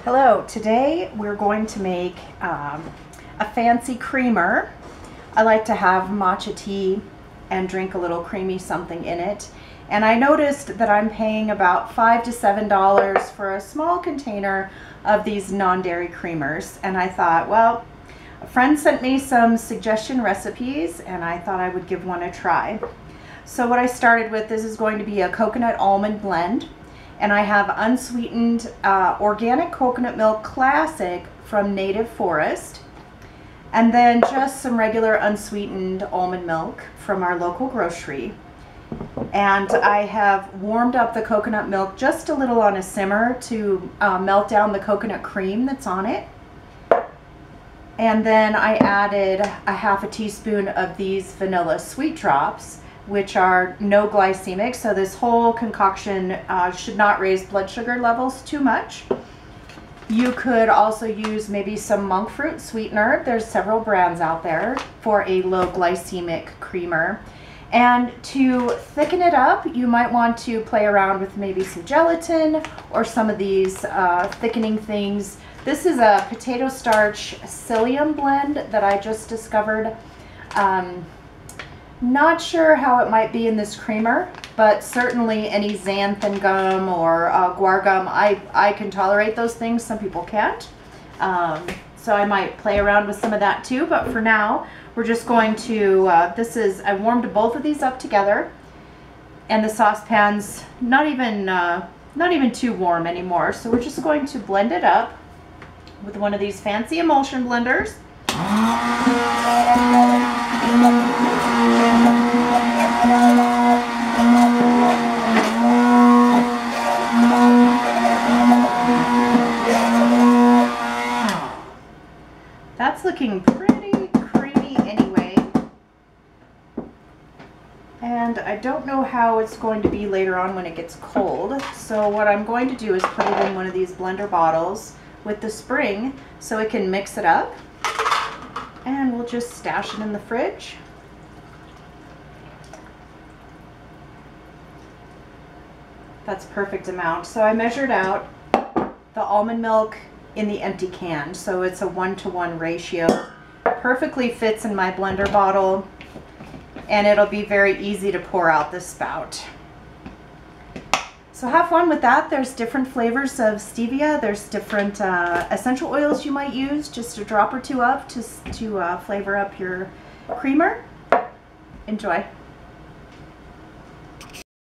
Hello, today we're going to make a fancy creamer. I like to have matcha tea and drink a little creamy something in it. And I noticed that I'm paying about $5 to $7 for a small container of these non-dairy creamers. And I thought, well, a friend sent me some suggestion recipes and I thought I would give one a try. So what I started with, this is going to be a coconut almond blend. And I have unsweetened organic coconut milk classic from Native Forest. And then just some regular unsweetened almond milk from our local grocery. And I have warmed up the coconut milk just a little on a simmer to melt down the coconut cream that's on it. And then I added a half a teaspoon of these vanilla sweet drops, which are no glycemic, so this whole concoction should not raise blood sugar levels too much. You could also use maybe some monk fruit sweetener. There's several brands out there for a low glycemic creamer. And to thicken it up, you might want to play around with maybe some gelatin or some of these thickening things. This is a potato starch psyllium blend that I just discovered. Not sure how it might be in this creamer, but certainly any xanthan gum or guar gum, I can tolerate those things. Some people can't. So I might play around with some of that too, but for now, we're just going to, I warmed both of these up together, and the saucepan's not even too warm anymore. So we're just going to blend it up with one of these fancy emulsion blenders. That's looking pretty creamy anyway. And I don't know how it's going to be later on when it gets cold. So what I'm going to do is put it in one of these blender bottles with the spring so it can mix it up. And we'll just stash it in the fridge. That's perfect amount. So I measured out the almond milk in the empty can, so it's a 1-to-1 ratio. Perfectly fits in my blender bottle, and it'll be very easy to pour out the spout. So have fun with that. There's different flavors of stevia. There's different essential oils you might use, just a drop or two of to flavor up your creamer. Enjoy.